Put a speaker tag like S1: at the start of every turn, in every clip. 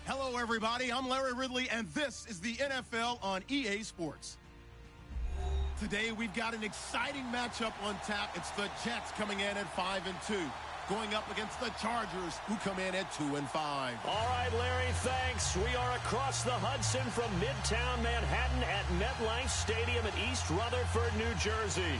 S1: Hello, everybody. I'm Larry Ridley, and this is the NFL on EA Sports. Today, we've got an exciting matchup on tap. It's the Jets coming in at 5-2, going up against the Chargers, who come in at 2-5.
S2: All right, Larry, thanks. We are across the Hudson from Midtown Manhattan at MetLife Stadium in East Rutherford, New Jersey.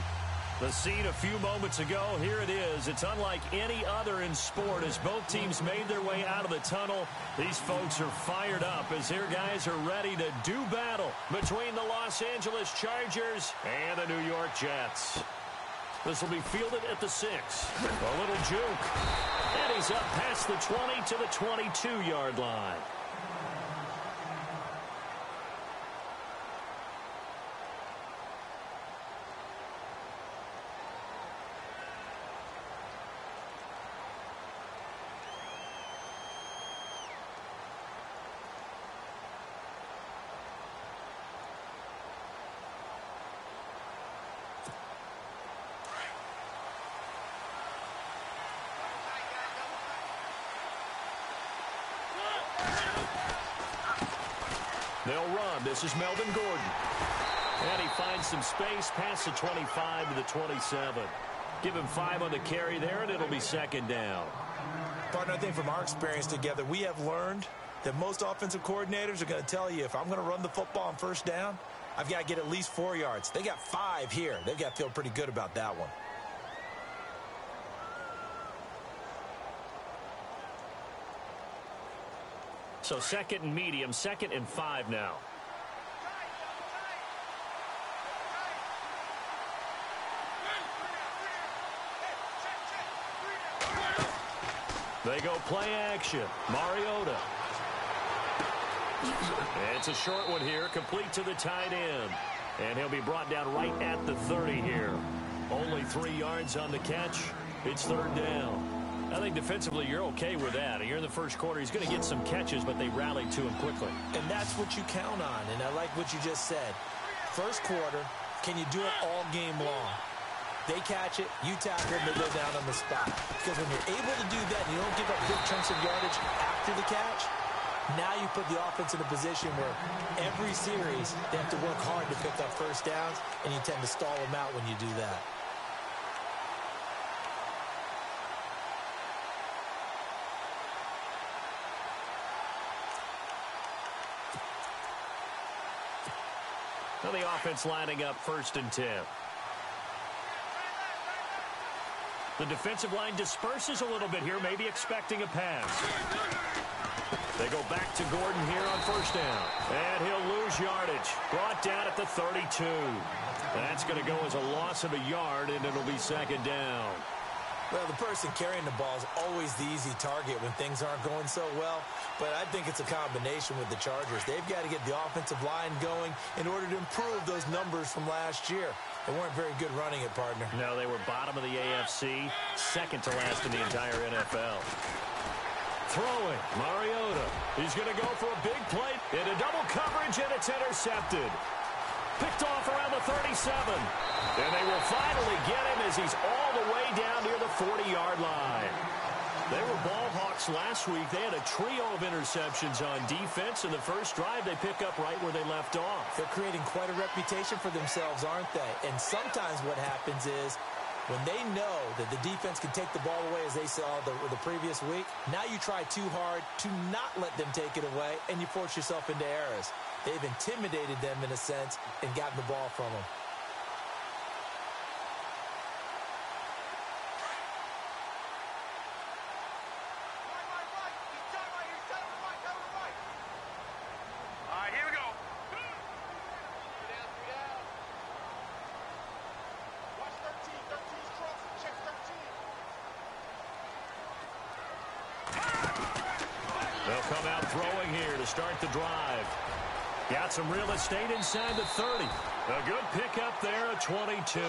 S2: The scene a few moments ago, here it is. It's unlike any other in sport as both teams made their way out of the tunnel. These folks are fired up as their guys are ready to do battle between the Los Angeles Chargers and the New York Jets. This will be fielded at the 6. A little juke. And he's up past the 20 to the 22-yard line. They'll run. This is Melvin Gordon. And he finds some space past the 25 to the 27. Give him 5 on the carry there, and it'll be second down.
S3: Partner, I think from our experience together, we have learned that most offensive coordinators are going to tell you, if I'm going to run the football on first down, I've got to get at least 4 yards. They got 5 here. They've got to feel pretty good about that one.
S2: So second and medium, 2nd and 5 now. They go play action. Mariota. It's a short one here, complete to the tight end. And he'll be brought down right at the 30 here. Only 3 yards on the catch. It's third down. I think defensively you're okay with that. You're in the first quarter. He's going to get some catches, but they rallied to him quickly.
S3: And that's what you count on, and I like what you just said. First quarter, can you do it all game long? They catch it, you tackle them, they go down on the spot. Because when you're able to do that and you don't give up big chunks of yardage after the catch, now you put the offense in a position where every series they have to work hard to pick up first downs, and you tend to stall them out when you do that.
S2: Now the offense lining up 1st and 10. The defensive line disperses a little bit here, maybe expecting a pass. They go back to Gordon here on first down. And he'll lose yardage. Brought down at the 32. That's going to go as a loss of a yard, and it'll be second down.
S3: Well, the person carrying the ball is always the easy target when things aren't going so well. But I think it's a combination with the Chargers. They've got to get the offensive line going in order to improve those numbers from last year. They weren't very good running it, partner.
S2: No, they were bottom of the AFC, second to last in the entire NFL. Throwing, Mariota. He's going to go for a big play into double coverage, and it's intercepted. Picked off around the 37. And they will finally get him as he's all the way down near the 40-yard line. They were ball hawks last week. They had a trio of interceptions on defense. In the first drive, they pick up right where they left off.
S3: They're creating quite a reputation for themselves, aren't they? And sometimes what happens is when they know that the defense can take the ball away, as they saw the previous week, now you try too hard to not let them take it away, and you force yourself into errors. They've intimidated them in a sense and gotten the ball from them.
S2: They'll come out throwing here to start the drive. Got some real estate inside the 30. A good pickup there at 22.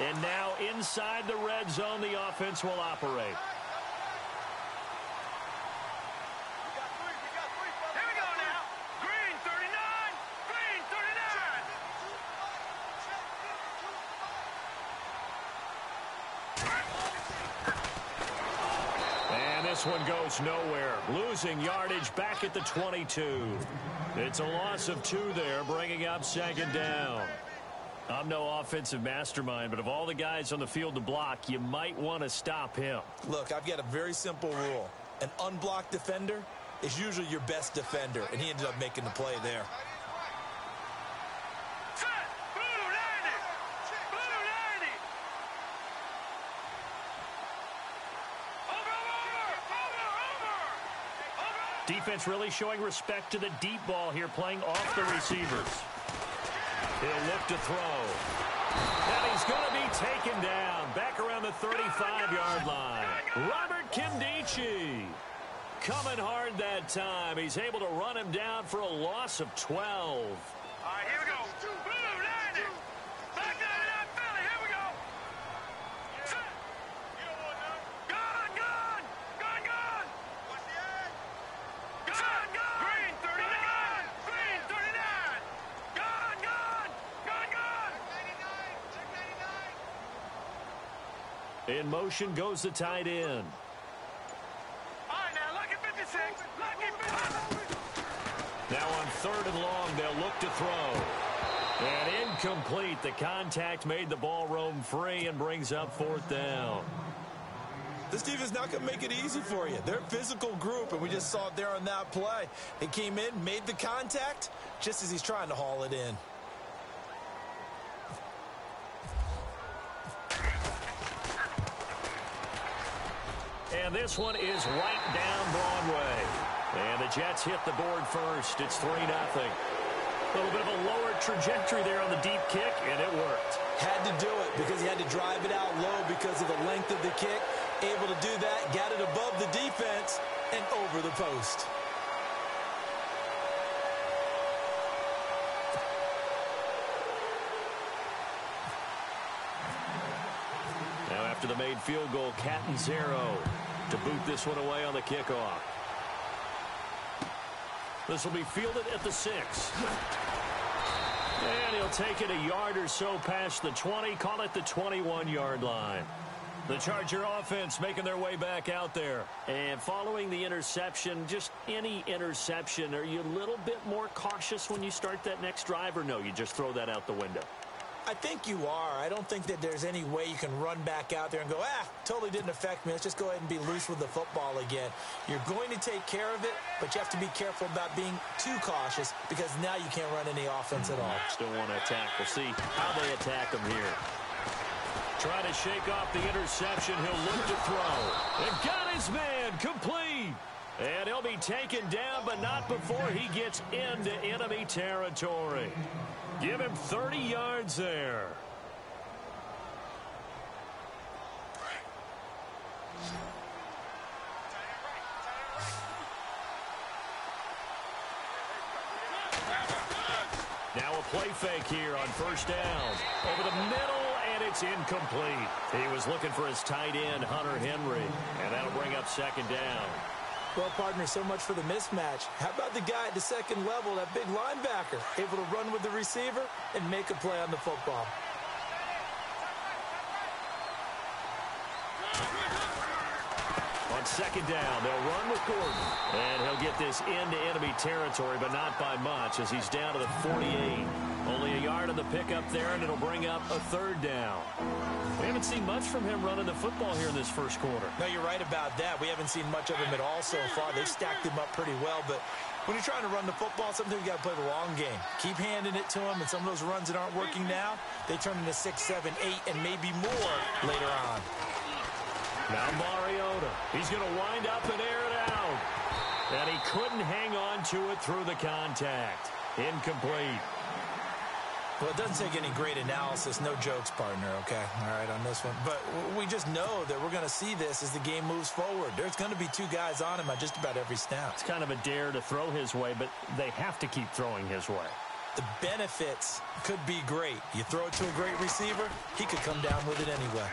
S2: And now inside the red zone, the offense will operate. this one goes nowhere. Losing yardage back at the 22. It's a loss of 2 there, bringing up second down. I'm no offensive mastermind, but of all the guys on the field to block, you might want to stop him.
S3: Look, I've got a very simple rule. An unblocked defender is usually your best defender, and he ended up making the play there.
S2: Defense really showing respect to the deep ball here, playing off the receivers. He'll look to throw. And he's going to be taken down back around the 35-yard line. Robert Nkemdiche coming hard that time. He's able to run him down for a loss of 12.
S4: All right, here we go. Blue, landing. Back down in that belly. Here we go. Set. Gun, gun. Gun, gun. What's the edge? Gun, gun. Green, 39. Green, 39. Gun, gun. Gun, gun. 689. 689.
S2: In motion goes the tight end. Now on 3rd and long, they'll look to throw. And incomplete. The contact made the ball roam free and brings up 4th down.
S3: This defense not going to make it easy for you. They're a physical group, and we just saw it there on that play. They came in, made the contact, just as he's trying to haul it in.
S2: And this one is right down Broadway. And the Jets hit the board first. It's 3-0. A little bit of a lower trajectory there on the deep kick, and it worked.
S3: Had to do it because he had to drive it out low because of the length of the kick. Able to do that, got it above the defense and over the post.
S2: Now after the made field goal, Catanzaro to boot this one away on the kickoff. This will be fielded at the 6. And he'll take it a yard or so past the 20, call it the 21-yard line. The Charger offense making their way back out there. And following the interception, just any interception, are you a little bit more cautious when you start that next drive, or no, you just throw that out the window?
S3: I think you are. I don't think that there's any way you can run back out there and go, totally didn't affect me. Let's just go ahead and be loose with the football again. You're going to take care of it, but you have to be careful about being too cautious because now you can't run any offense at all.
S2: Still want to attack. We'll see how they attack them here. Trying to shake off the interception. He'll look to throw. And got his man complete. And he'll be taken down, but not before he gets into enemy territory. Give him 30 yards there. Now a play fake here on 1st down. Over the middle, and it's incomplete. He was looking for his tight end, Hunter Henry, and that'll bring up 2nd down.
S3: Well, partner, so much for the mismatch. How about the guy at the 2nd level, that big linebacker, able to run with the receiver and make a play on the football?
S2: On 2nd down, they'll run with Gordon. And he'll get this into enemy territory, but not by much as he's down to the 48. Only a yard on the pickup there, and it'll bring up a 3rd down. We haven't seen much from him running the football here in this 1st quarter.
S3: No, you're right about that. We haven't seen much of him at all so far. They've stacked him up pretty well, but when you're trying to run the football, sometimes you got to play the long game. Keep handing it to him, and some of those runs that aren't working now, they turn into 6, 7, 8, and maybe more later on.
S2: Now Mariota. He's going to wind up and air it out. And he couldn't hang on to it through the contact. Incomplete.
S3: Well, it doesn't take any great analysis. No jokes, partner, okay? All right, on this one. But we just know that we're going to see this as the game moves forward. There's going to be 2 guys on him on just about every snap.
S2: It's kind of a dare to throw his way, but they have to keep throwing his way.
S3: The benefits could be great. You throw it to a great receiver, he could come down with it anyway.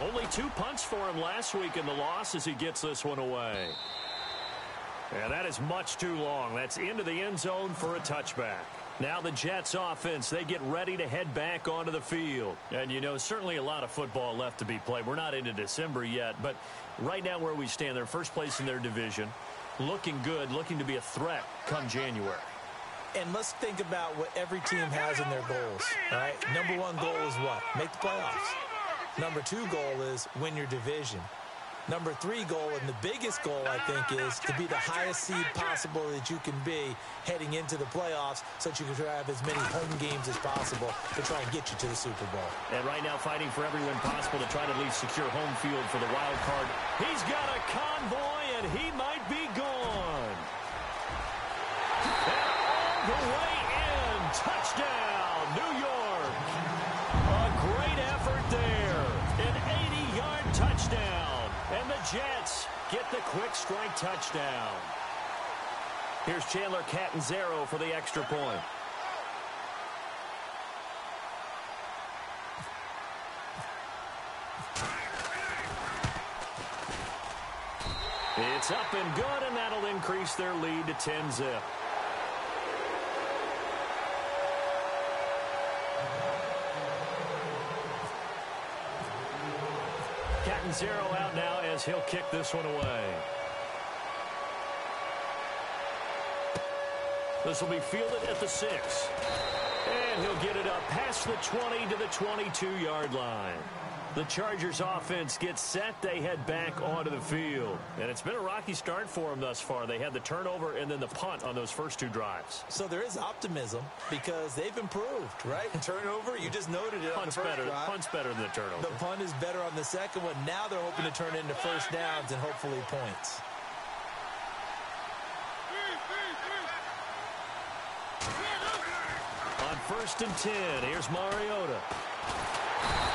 S2: Only 2 punts for him last week in the loss as he gets this one away. And that is much too long. That's into the end zone for a touchback. Now the Jets offense, they get ready to head back onto the field. And, you know, certainly a lot of football left to be played. We're not into December yet, but right now where we stand, they're first place in their division, looking good, looking to be a threat come January.
S3: And let's think about what every team has in their goals, all right? Number one goal is what? Make the playoffs. Number two goal is win your division. Number three goal, and the biggest goal, I think, is to be the highest seed possible that you can be heading into the playoffs so that you can have as many home games as possible to try and get you to the Super Bowl.
S2: And right now fighting for every win possible to try to at least secure home field for the wild card. He's got a convoy, and he might be gone. And all the way in. Touchdown, New York. A great effort there. An 80-yard touchdown. And the Jets get the quick strike touchdown. Here's Chandler Catanzaro for the extra point. It's up and good, and that'll increase their lead to 10-zip. Catanzaro out now as he'll kick this one away. This will be fielded at the 6. And he'll get it up past the 20 to the 22-yard line. The Chargers offense gets set. They head back onto the field. And it's been a rocky start for them thus far. They had the turnover and then the punt on those first two drives.
S3: So there is optimism because they've improved, right? Turnover, you just noted it on the first drive.
S2: Punt's better than the turnover.
S3: The punt is better on the second one. Now they're hoping to turn it into first downs and hopefully points.
S2: On 1st and 10, here's Mariota.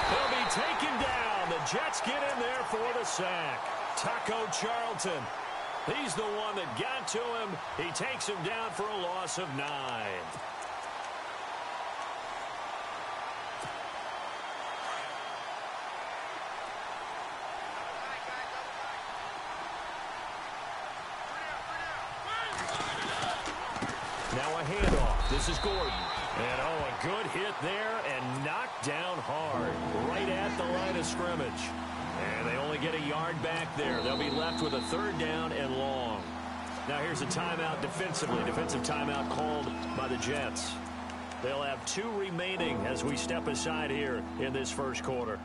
S2: He'll be taken down. The Jets get in there for the sack. Taco Charlton. He's the one that got to him. He takes him down for a loss of 9. Now a handoff. This is Gordon. And, oh, a good hit there and knocked down hard right at the line of scrimmage. And they only get a yard back there. They'll be left with a 3rd down and long. Now here's a timeout defensively. Defensive timeout called by the Jets. They'll have 2 remaining as we step aside here in this first quarter.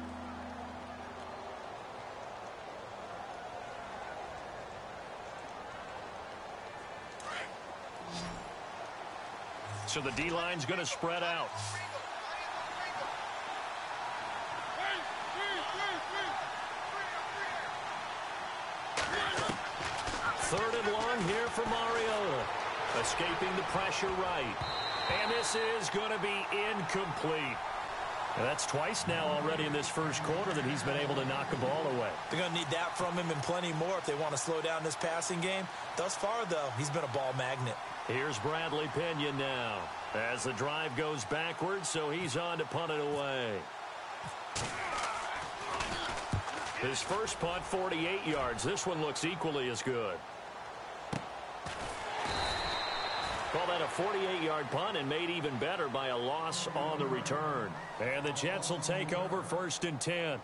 S2: So the D-line's going to spread out. Third and long here for Mariota. Escaping the pressure right. And this is going to be incomplete. And that's twice now already in this first quarter that he's been able to knock a ball away.
S3: They're going to need that from him and plenty more if they want to slow down this passing game. Thus far, though, he's been a ball magnet.
S2: Here's Bradley Pinion now as the drive goes backwards, so he's on to punt it away. His first punt, 48 yards. This one looks equally as good. Call that a 48-yard punt and made even better by a loss on the return. And the Jets will take over 1st and 10.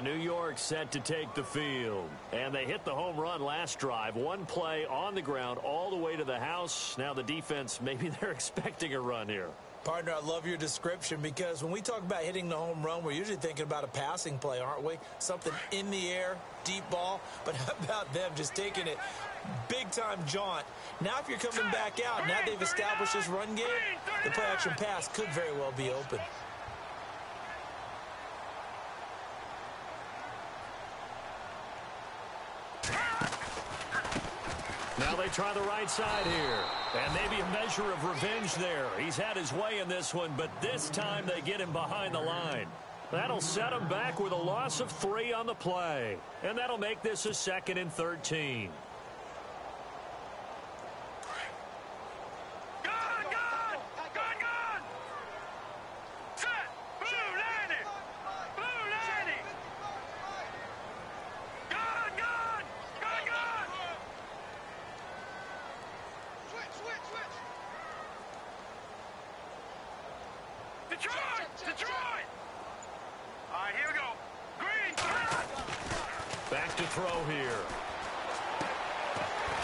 S2: New York set to take the field. And they hit the home run last drive. One play on the ground all the way to the house. Now the defense, maybe they're expecting a run here.
S3: Partner, I love your description because when we talk about hitting the home run, we're usually thinking about a passing play, aren't we? Something in the air, deep ball. But how about them just taking it big-time jaunt? Now if you're coming back out, now they've established this run game, the play-action pass could very well be open.
S2: Now they try the right side here. And maybe a measure of revenge there. He's had his way in this one, but this time they get him behind the line. That'll set him back with a loss of 3 on the play. And that'll make this a 2nd and 13.
S4: Detroit! Detroit! All right, here we go. Green!
S2: Back to throw here.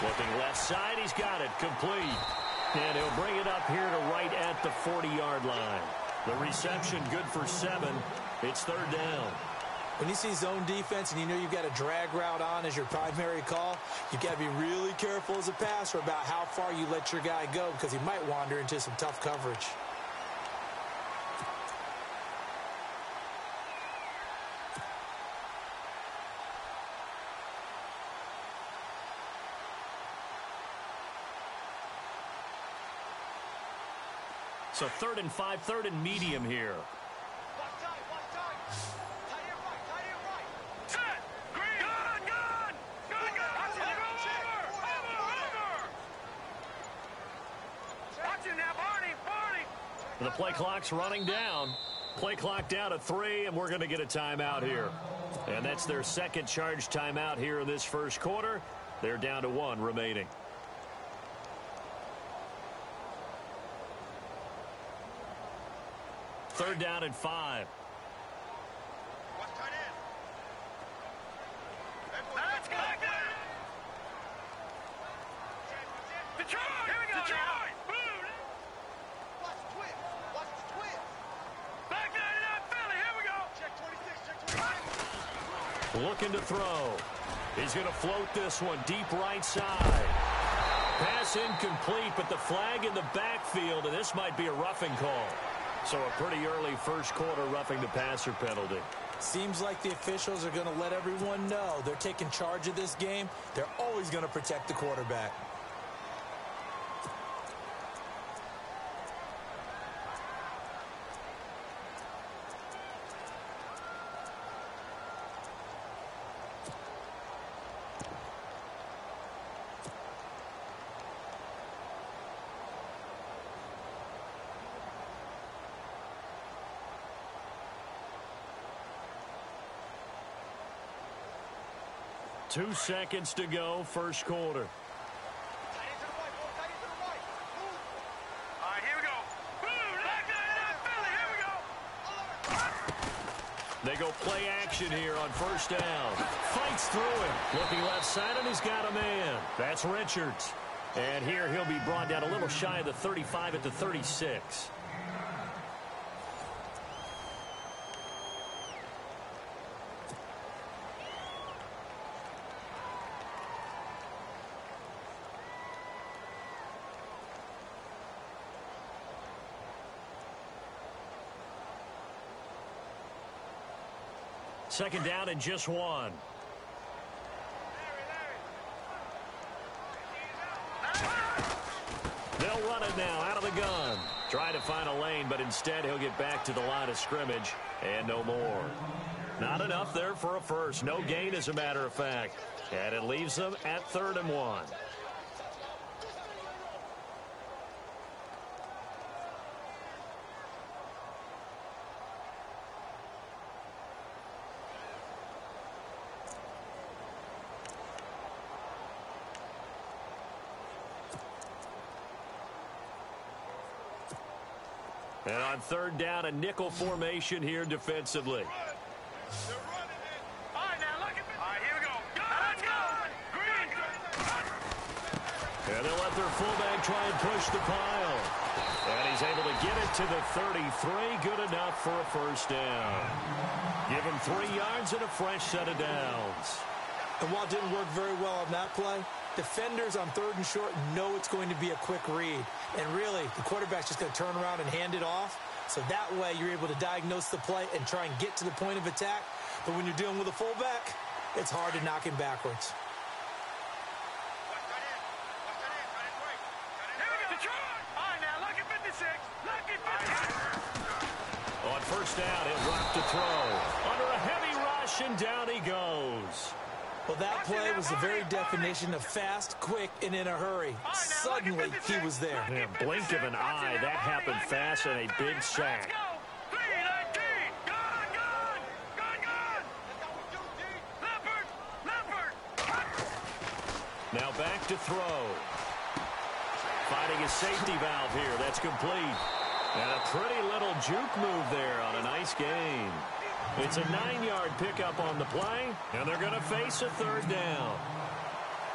S2: Looking left side, he's got it. Complete. And he'll bring it up here to right at the 40-yard line. The reception good for 7. It's third down.
S3: When you see zone defense and you know you've got a drag route on as your primary call, you've got to be really careful as a passer about how far you let your guy go because he might wander into some tough coverage.
S2: So 3rd and 5, 3rd and medium here. The play clock's running down. Play clock down to 3, and we're going to get a timeout here. And that's their second charge timeout here in this first quarter. They're down to 1 remaining. Third down and 5. Looking to throw. He's going to float this one deep right side. Pass incomplete, but the flag in the backfield, and this might be a roughing call. So a pretty early first quarter roughing the passer penalty.
S3: Seems like the officials are going to let everyone know they're taking charge of this game. They're always going to protect the quarterback.
S2: Two seconds to go, first quarter.
S4: All right, here we go. Boom! Back Philly, here we go.
S2: They go play action here on first down. Fights through it. Looking left side, and he's got a man. That's Richards. And here he'll be brought down a little shy of the 35 at the 36. Second down and just 1. They'll run it now out of the gun. Try to find a lane, but instead he'll get back to the line of scrimmage and no more. Not enough there for a first. No gain, as a matter of fact. And it leaves them at 3rd and 1. And on 3rd down, a nickel formation here defensively.
S4: All right, now look at me. All right, here we go. Let's go. Green.
S2: And they'll let their fullback try and push the pile. And he's able to get it to the 33. Good enough for a first down. Give him 3 yards and a fresh set of downs.
S3: And while it didn't work very well on that play, defenders on 3rd and short know it's going to be a quick read. And really, the quarterback's just going to turn around and hand it off. So that way, you're able to diagnose the play and try and get to the point of attack. But when you're dealing with a fullback, it's hard to knock him backwards.
S2: On first down, he'll drop to throw. Under a heavy rush, and down he goes.
S3: Well, that play was the very definition of fast, quick, and in a hurry. Suddenly, he was there.
S2: Yeah, blink of an eye, that happened fast, and a big sack. Now back to throw. Finding a safety valve here. That's complete. And a pretty little juke move there on a nice gain. It's a 9-yard pickup on the play, and they're going to face a third down.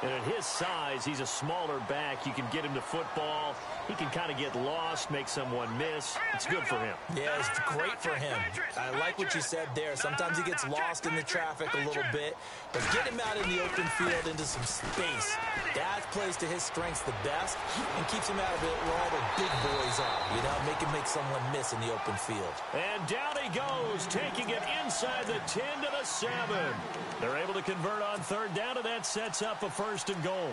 S2: And at his size, he's a smaller back. You can get him to football. He can kind of get lost, make someone miss. It's good for him.
S3: Yeah, it's great for him. I like what you said there. Sometimes he gets lost in the traffic a little bit, but get him out in the open field into some space. That plays to his strengths the best and keeps him out of it where all the big boys are. You know, make someone miss in the open field.
S2: And down he goes, taking it inside the 10 to the 7. They're able to convert on third down, and that sets up a first and goal.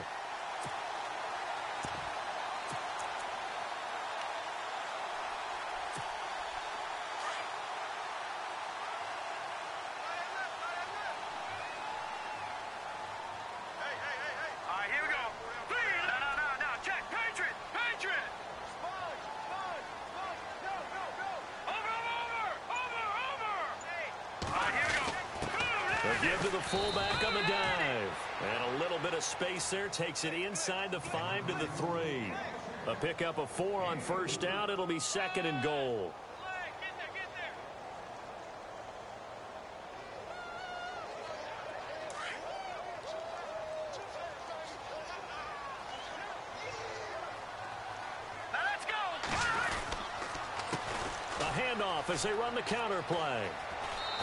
S2: Give to the fullback on the dive. And a little bit of space there takes it inside the 5 to the 3. A pickup of 4 on first down. It'll be second and goal.
S4: Let's go.
S2: A handoff as they run the counter play.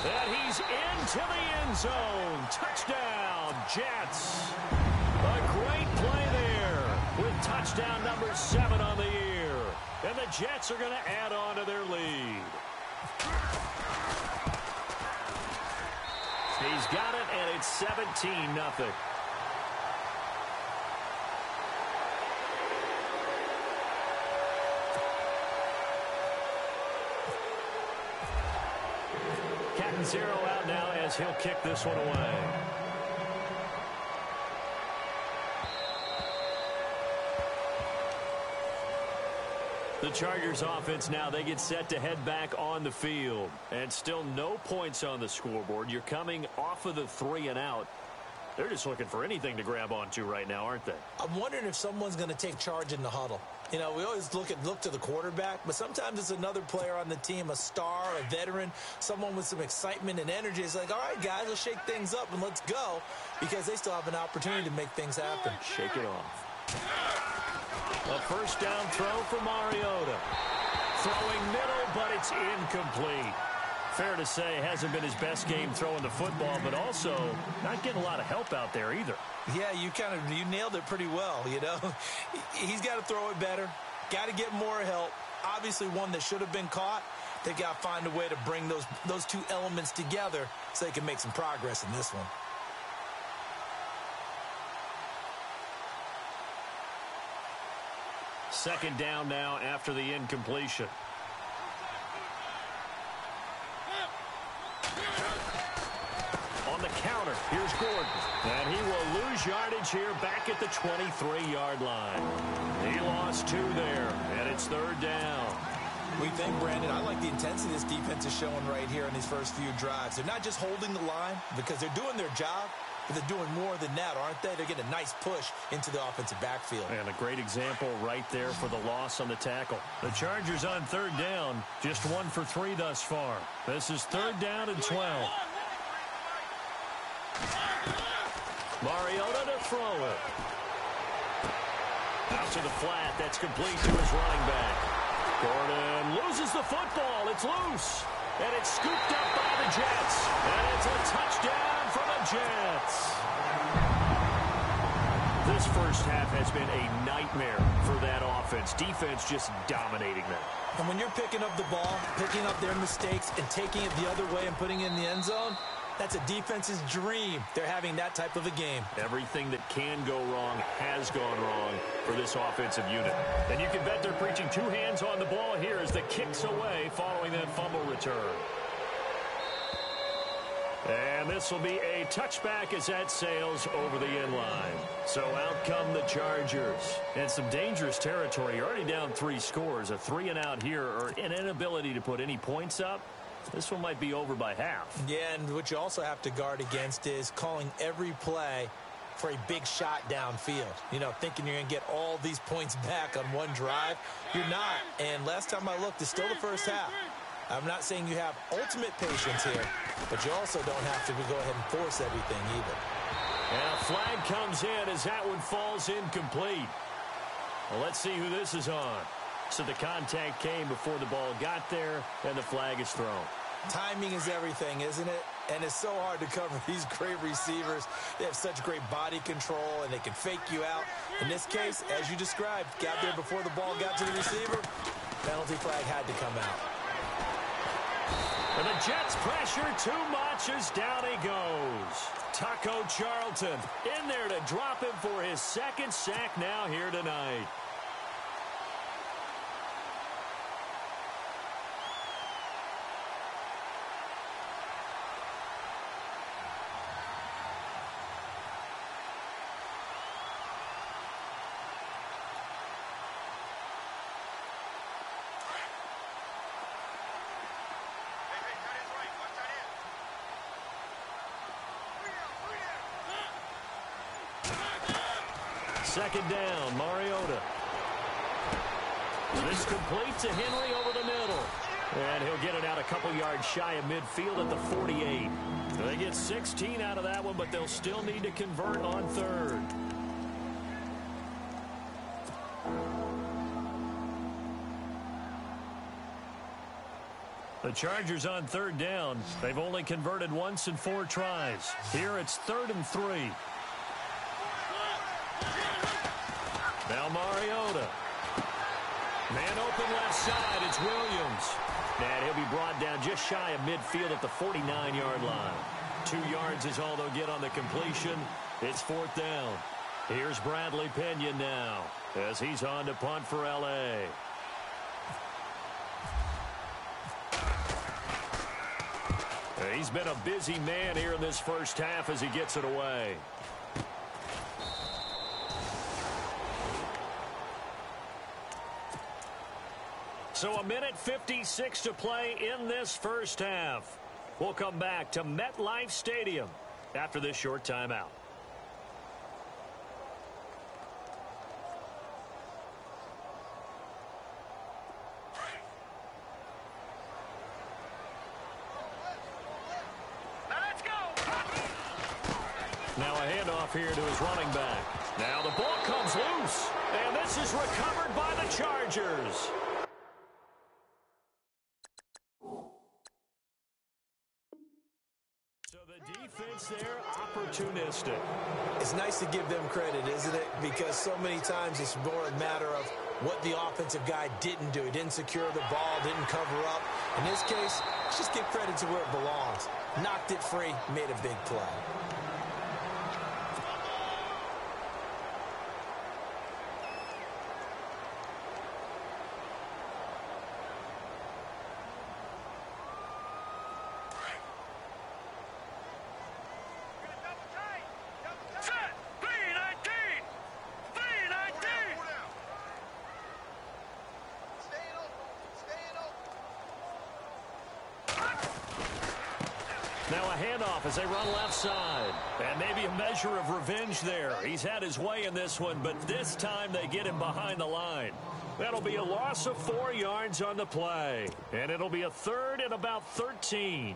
S2: And he's into the end zone. Touchdown, Jets. A great play there with touchdown number 7 on the year. And the Jets are going to add on to their lead. He's got it, and it's 17-0. Zero out now as he'll kick this one away. The Chargers offense now, they get set to head back on the field. And still no points on the scoreboard. You're coming off of the 3 and out. They're just looking for anything to grab onto right now, aren't they?
S3: I'm wondering if someone's going to take charge in the huddle. You know, we always look to the quarterback, but sometimes it's another player on the team, a star, a veteran, someone with some excitement and energy. It's like, all right, guys, let's shake things up and let's go, because they still have an opportunity to make things happen.
S2: Shake it off. A first down throw for Mariota. Throwing middle, but it's incomplete. Fair to say, hasn't been his best game throwing the football, but also not getting a lot of help out there either.
S3: Yeah, you nailed it pretty well, you know. He's got to throw it better, got to get more help. Obviously one that should have been caught. They got to find a way to bring those two elements together so they can make some progress in this one.
S2: Second down now after the incompletion. On the counter, here's Gordon. And he will lose yardage here back at the 23-yard line. He lost 2 there, and it's third down.
S3: We think, Brandon, I like the intensity this defense is showing right here in these first few drives. They're not just holding the line because they're doing their job, but they're doing more than that, aren't they? They're getting a nice push into the offensive backfield.
S2: And a great example right there for the loss on the tackle. The Chargers on third down, just 1 for 3 thus far. This is third down and 12. Mariota to throw it. Out to the flat. That's complete to his running back. Gordon loses the football. It's loose. And it's scooped up by the Jets. And it's a touchdown for the Jets. This first half has been a nightmare for that offense. Defense just dominating them.
S3: And when you're picking up the ball, picking up their mistakes, and taking it the other way and putting it in the end zone, that's a defense's dream. They're having that type of a game.
S2: Everything that can go wrong has gone wrong for this offensive unit. And you can bet they're preaching 2 hands on the ball here as the kick's away following that fumble return. And this will be a touchback as that sails over the end line. So out come the Chargers. And some dangerous territory. You're already down 3 scores. A 3 and out here, or an inability to put any points up. This one might be over by half.
S3: Yeah, and what you also have to guard against is calling every play for a big shot downfield. You know, thinking you're going to get all these points back on one drive. You're not. And last time I looked, it's still the first half. I'm not saying you have ultimate patience here, but you also don't have to go ahead and force everything either.
S2: And a flag comes in as that one falls incomplete. Well, let's see who this is on. So the contact came before the ball got there, and the flag is thrown.
S3: Timing is everything, isn't it? And it's so hard to cover these great receivers. They have such great body control, and they can fake you out. In this case, as you described, got there before the ball got to the receiver. Penalty flag had to come out.
S2: And the Jets pressure too much as down he goes. Taco Charlton in there to drop him for his second sack now here tonight. Second down, Mariota. This complete to Henry over the middle. And he'll get it out a couple yards shy of midfield at the 48. They get 16 out of that one, but they'll still need to convert on third. The Chargers on third down. They've only converted once in 4 tries. Here it's 3rd and 3. Now Mariota. Man open left side. It's Williams. And he'll be brought down just shy of midfield at the 49-yard line. 2 yards is all they'll get on the completion. It's 4th down. Here's Bradley Pinion now as he's on to punt for L.A. He's been a busy man here in this first half as he gets it away. So 1:56 to play in this first half. We'll come back to MetLife Stadium after this short timeout. Now a handoff here to his running back. Now the ball comes loose, and this is recovered by the Chargers. So the defense there, opportunistic.
S3: It's nice to give them credit, isn't it? Because so many times it's more a matter of what the offensive guy didn't do. He didn't secure the ball, didn't cover up. In this case, let's just give credit to where it belongs. Knocked it free, made a big play.
S2: Now a handoff as they run left side. And maybe a measure of revenge there. He's had his way in this one, but this time they get him behind the line. That'll be a loss of 4 yards on the play. And it'll be a 3rd and about 13.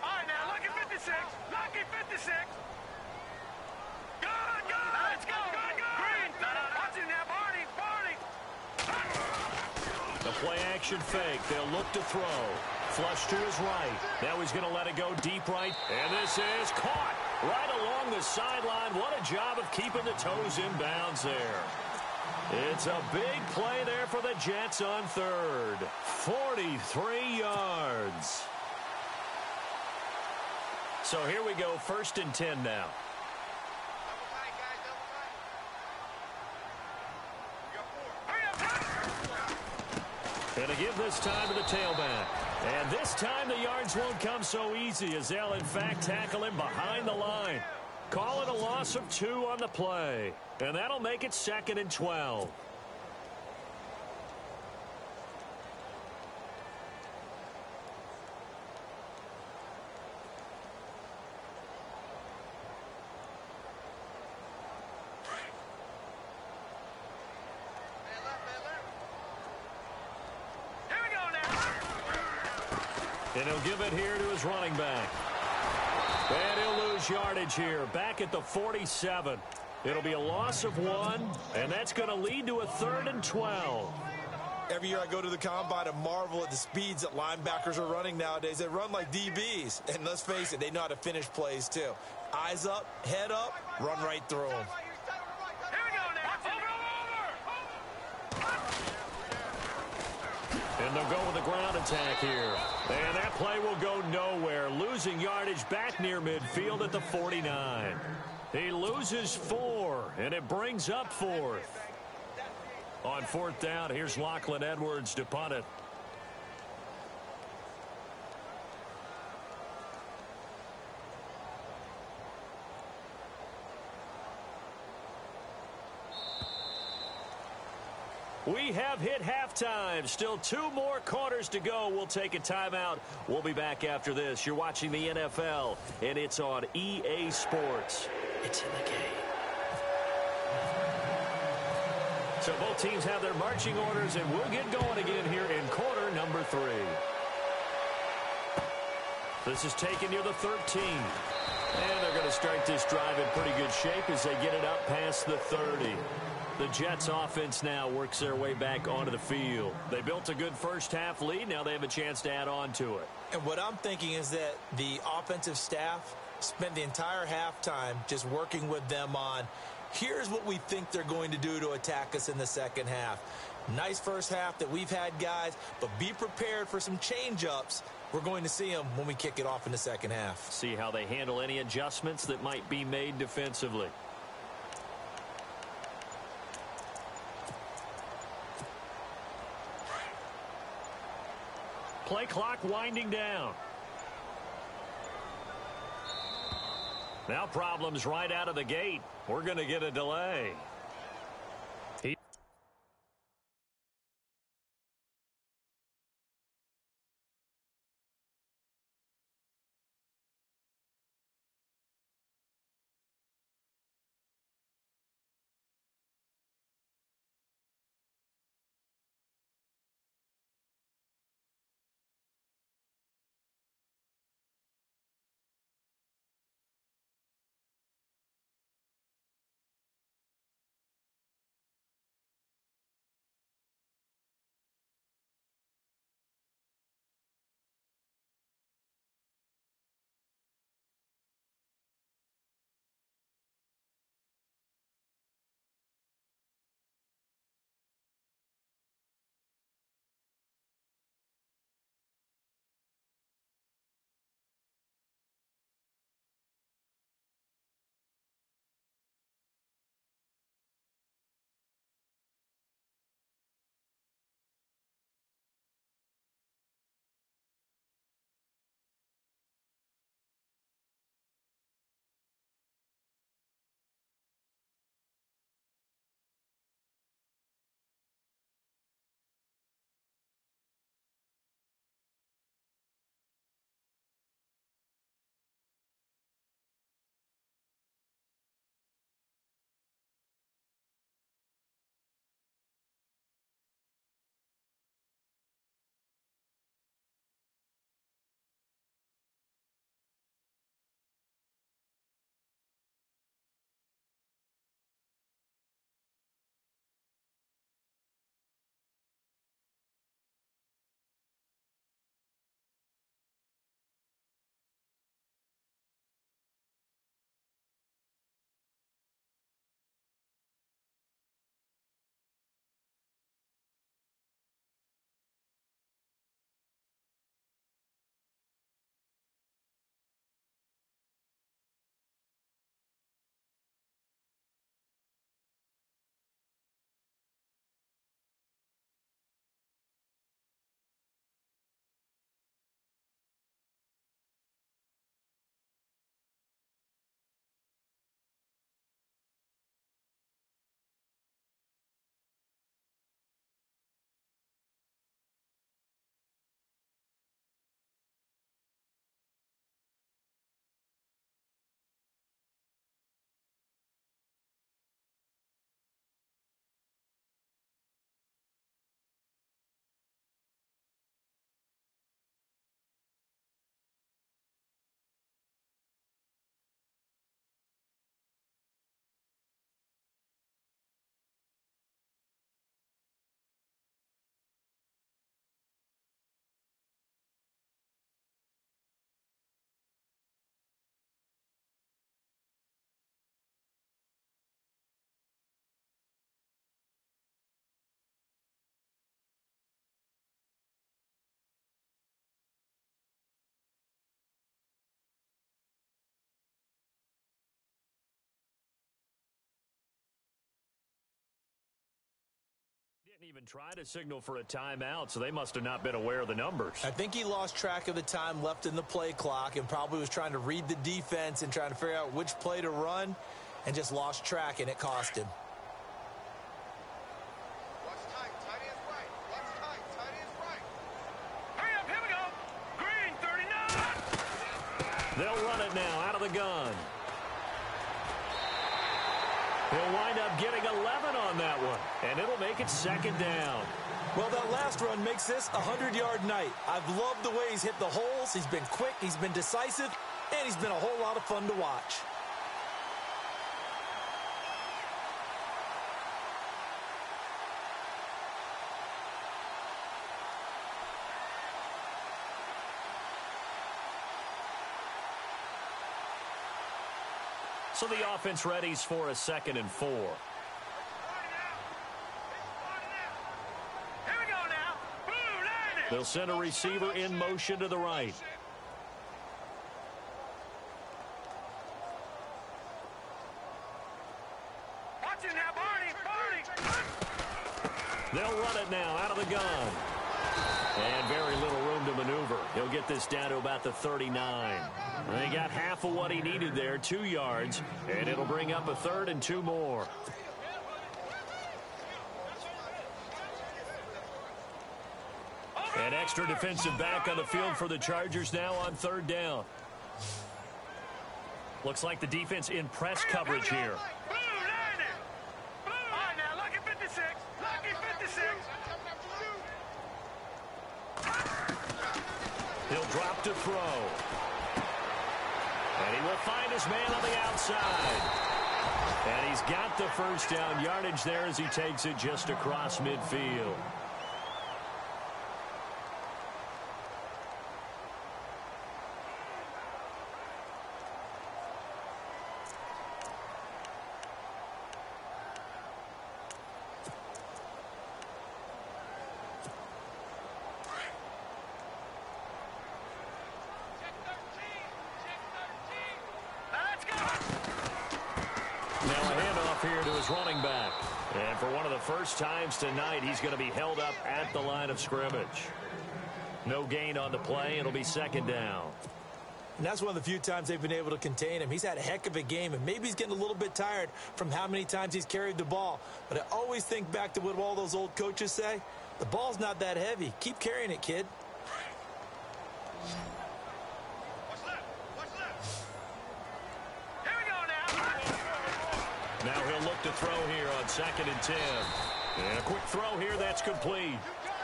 S4: All right, now, lucky 56. Lucky 56. Let's go. Green. Watch him now, Barney.
S2: The play action fake. They'll look to throw. Flush to his right. Now he's going to let it go deep right. And this is caught right along the sideline. What a job of keeping the toes in bounds there. It's a big play there for the Jets on third. 43 yards. So here we go, 1st and 10 now. And to give this time to the tailback. And this time the yards won't come so easy as they'll, in fact, tackle him behind the line. Call it a loss of 2 on the play. And that'll make it 2nd and 12. And he'll give it here to his running back. And he'll lose yardage here, back at the 47. It'll be a loss of 1, and that's going to lead to a 3rd and 12.
S3: Every year I go to the combine and marvel at the speeds that linebackers are running nowadays. They run like DBs. And let's face it, they know how to finish plays too. Eyes up, head up, run right through them.
S4: Here we go now. Over.
S2: And they'll go with a ground attack here. And that play will go nowhere. Losing yardage back near midfield at the 49. He loses 4, and it brings up 4th. On 4th down, here's Lachlan Edwards to punt it. We have hit halftime. Still 2 more quarters to go. We'll take a timeout. We'll be back after this. You're watching the NFL, and it's on EA Sports. It's in the game. So both teams have their marching orders, and we'll get going again here in quarter number 3. This is taken near the 13. And they're going to start this drive in pretty good shape as they get it up past the 30. The Jets offense now works their way back onto the field. They built a good first half lead. Now they have a chance to add on to it.
S3: And what I'm thinking is that the offensive staff spent the entire halftime just working with them on, here's what we think they're going to do to attack us in the second half. Nice first half that we've had, guys, but be prepared for some change-ups. We're going to see them when we kick it off in the second half.
S2: See how they handle any adjustments that might be made defensively. Play clock winding down. Now problems right out of the gate. We're going to get a delay. Even try to signal for a timeout, so they must have not been aware of the numbers.
S3: I think he lost track of the time left in the play clock and probably was trying to read the defense and trying to figure out which play to run and just lost track, and it cost him.
S4: Watch tight. Tight is right. Watch tight. Tight is right. Hurry up. Here we go. Green, 39.
S2: They'll run it now out of the gun. He'll wind up getting 11 on that one, and it'll make it second down.
S3: Well, that last run makes this a 100-yard night. I've loved the way he's hit the holes. He's been quick, he's been decisive, and he's been a whole lot of fun to watch.
S2: So the offense readies for a 2nd and 4.
S4: Here we go now. Boom, line it.
S2: They'll send a receiver in motion to the right.
S4: Watch it now, Barney.
S2: They'll run it now out of the gun. And very little room to maneuver. He'll get this down to about the 39. They got half of what he needed there, 2 yards, and it'll bring up a 3rd and 2 more. An extra defensive back on the field for the Chargers now on 3rd down. Looks like the defense in press coverage here.
S4: Boom, line it. Boom. All right, now, lucky 56. Lucky 56.
S2: He'll drop to throw. And he will find his man on the outside. And he's got the first down yardage there as he takes it just across midfield. Running back. And for one of the first times tonight, he's going to be held up at the line of scrimmage. No gain on the play. It'll be 2nd down.
S3: And that's one of the few times they've been able to contain him. He's had a heck of a game, and maybe he's getting a little bit tired from how many times he's carried the ball. But I always think back to what all those old coaches say. The ball's not that heavy. Keep carrying it, kid.
S2: Now he'll look to throw here on 2nd and 10. And a quick throw here, that's complete.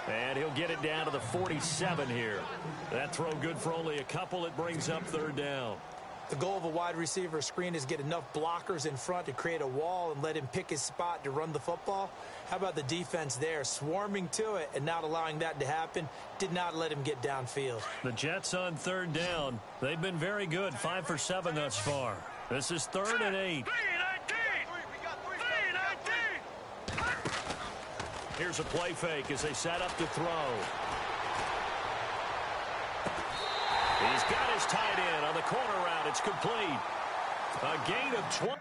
S2: And he'll get it down to the 47 here. That throw good for only a couple. It brings up 3rd down.
S3: The goal of a wide receiver screen is get enough blockers in front to create a wall and let him pick his spot to run the football. How about the defense there, swarming to it and not allowing that to happen? Did not let him get downfield.
S2: The Jets on 3rd down. They've been very good, 5 for 7 thus far. This is 3rd and 8. Here's a play fake as they set up to throw. He's got his tight end on the corner route. It's complete. A gain of 20.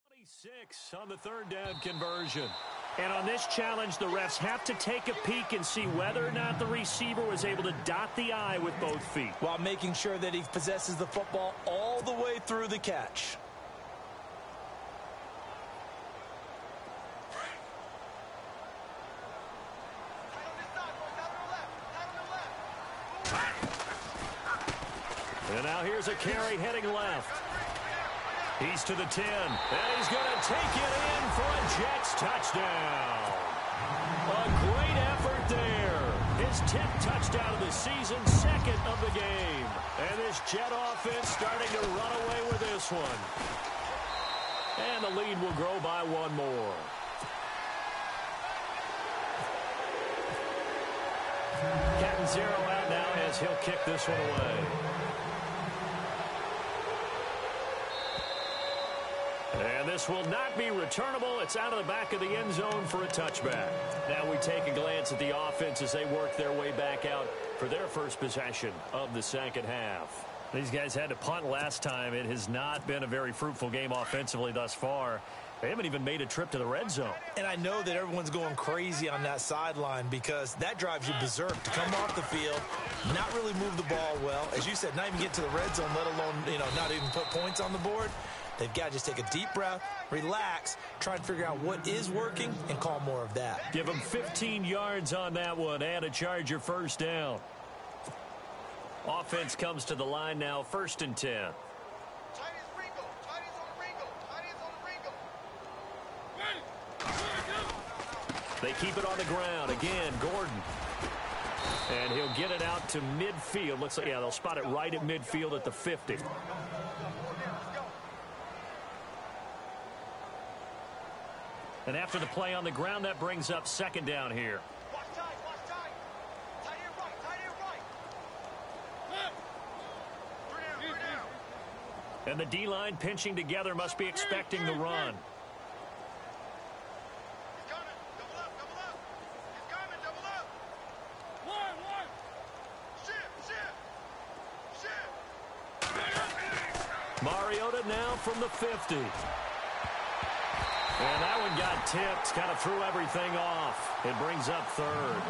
S2: 26 on the 3rd down conversion. And on this challenge, the refs have to take a peek and see whether or not the receiver was able to dot the I with both feet,
S3: while making sure that he possesses the football all the way through the catch.
S2: And now here's a carry heading left. He's to the 10, and he's going to take it in for a Jets touchdown. A great effort there. His 10th touchdown of the season, 2nd of the game. And this Jet offense starting to run away with this one. And the lead will grow by 1 more. Captain Zero out now as he'll kick this one away. And this will not be returnable. It's out of the back of the end zone for a touchback. Now we take a glance at the offense as they work their way back out for their first possession of the 2nd half. These guys had to punt last time. It has not been a very fruitful game offensively thus far. They haven't even made a trip to the red zone.
S3: And I know that everyone's going crazy on that sideline because that drives you berserk to come off the field, not really move the ball well. As you said, not even get to the red zone, let alone, not even put points on the board. They've got to just take a deep breath, relax, try and figure out what is working, and call more of that.
S2: Give them 15 yards on that one and a Charger first down. Offense comes to the line now, 1st and 10. They keep it on the ground. Again, Gordon. And he'll get it out to midfield. Looks like, they'll spot it right at midfield at the 50. And after the play on the ground, that brings up 2nd down here. And the D-line pinching together, must be expecting the run. Mariota now from the 50. And that one got tipped, kind of threw everything off. It brings up 3rd.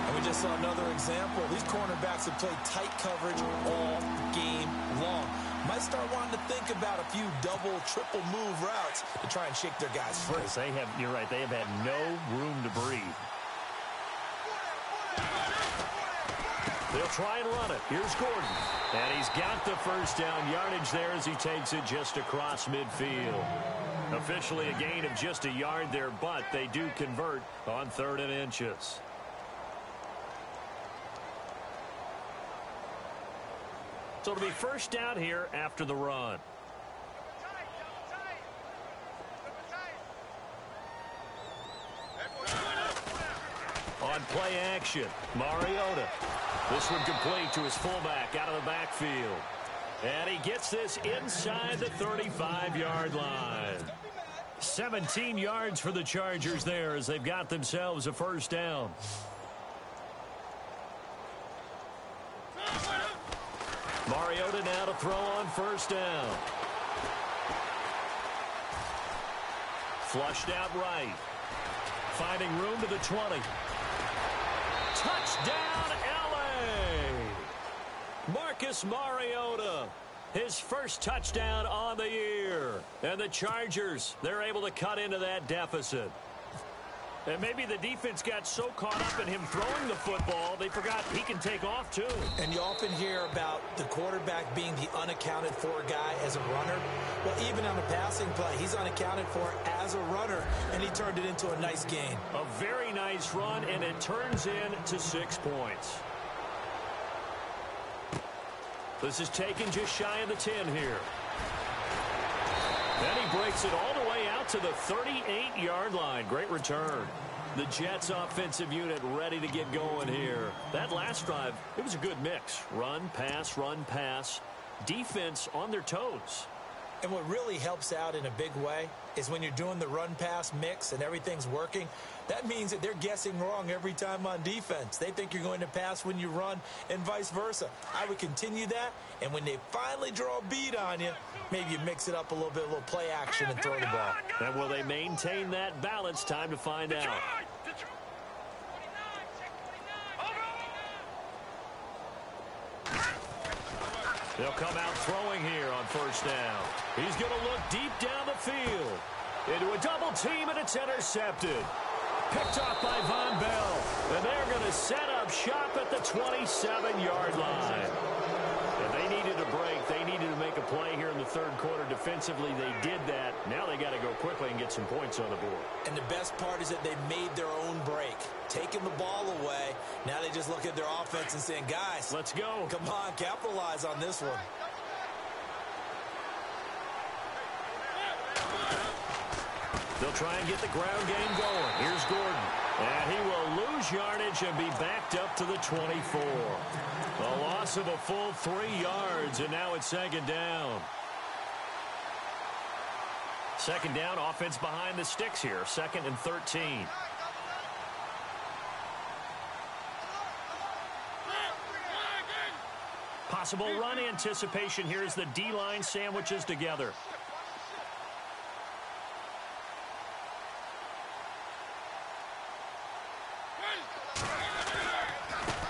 S3: And we just saw another example. These cornerbacks have played tight coverage all game long. Might start wanting to think about a few double, triple move routes to try and shake their guys free.
S2: You're right, they have had no room to breathe. They'll try and run it. Here's Gordon. And he's got the first down yardage there as he takes it just across midfield. Officially a gain of just a yard there, but they do convert on 3rd and inches. So it'll be first down here after the run. On play action, Mariota. This one complete to his fullback out of the backfield. And he gets this inside the 35-yard line. 17 yards for the Chargers there as they've got themselves a first down. Mariota now to throw on first down. Flushed out right. Finding room to the 20. Touchdown, L.A. Marcus Mariota, his first touchdown on the year. And the Chargers, they're able to cut into that deficit. And maybe the defense got so caught up in him throwing the football, they forgot he can take off, too.
S3: And you often hear about the quarterback being the unaccounted for guy as a runner. Well, even on the passing play, he's unaccounted for as a runner, and he turned it into a nice gain.
S2: A very nice run, and it turns into 6 points. This is taken just shy of the 10 here. Then he breaks it all the way out to the 38-yard line. Great return. The Jets offensive unit ready to get going here. That last drive, it was a good mix. Run, pass. Defense on their toes.
S3: And what really helps out in a big way is when you're doing the run-pass mix and everything's working, that means that they're guessing wrong every time on defense. They think you're going to pass when you run and vice versa. I would continue that, and when they finally draw a beat on you, maybe you mix it up a little bit, a little play action and throw the ball.
S2: And will they maintain that balance? Time to find out. They'll come out throwing here on first down. He's going to look deep down the field. Into a double team, and it's intercepted. Picked off by Von Bell. And they're going to set up shop at the 27-yard line. And they needed a break. They needed to make a play here in the 3rd quarter. Defensively, they did that. Now they got to go quickly and get some points on the board.
S3: And the best part is that they made their own break. Taking the ball away. Now they just look at their offense and saying, guys,
S2: let's go.
S3: Come on, capitalize on this one.
S2: They'll try and get the ground game going. Here's Gordon. And he will lose yardage and be backed up to the 24. A loss of a full 3 yards, and now it's 2nd down. 2nd down, offense behind the sticks here. 2nd and 13. Possible run anticipation here as the D-line sandwiches together.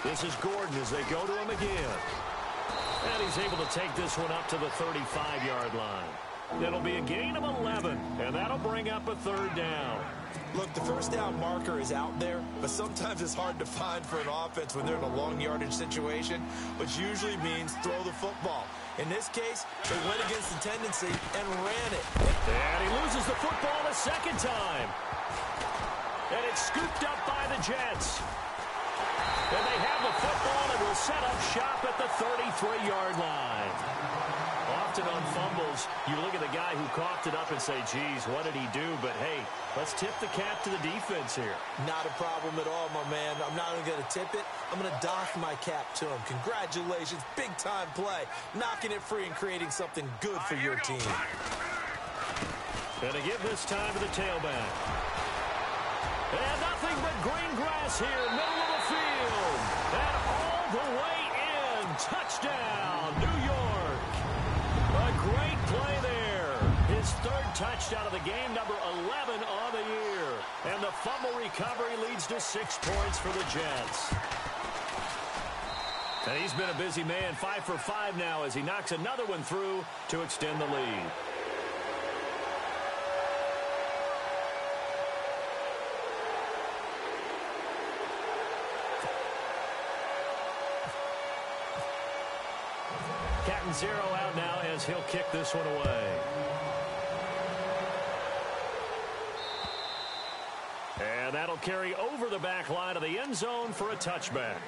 S2: This is Gordon as they go to him again. And he's able to take this one up to the 35-yard line. It'll be a gain of 11, and that'll bring up a third down.
S3: Look, the first down marker is out there, but sometimes it's hard to find for an offense when they're in a long yardage situation, which usually means throw the football. In this case, they went against the tendency and ran it.
S2: And he loses the football a second time. And it's scooped up by the Jets. And they have the football and will set up shop at the 33-yard line. Often on fumbles, you look at the guy who coughed it up and say, geez, what did he do? But, hey, let's tip the cap to the defense here.
S3: Not a problem at all, my man. I'm not only going to tip it, I'm going to doff my cap to him. Congratulations, big-time play. Knocking it free and creating something good for your team.
S2: And to give this time to the tailback. And nothing but green grass here, middle of the field. And all the way in. Touchdown, New York. A great play there. His third touchdown of the game, number 11 on the year. And the fumble recovery leads to 6 points for the Jets. And he's been a busy man, 5 for 5 now as he knocks another one through to extend the lead. Catanzaro out now as he'll kick this one away. And that'll carry over the back line of the end zone for a touchback.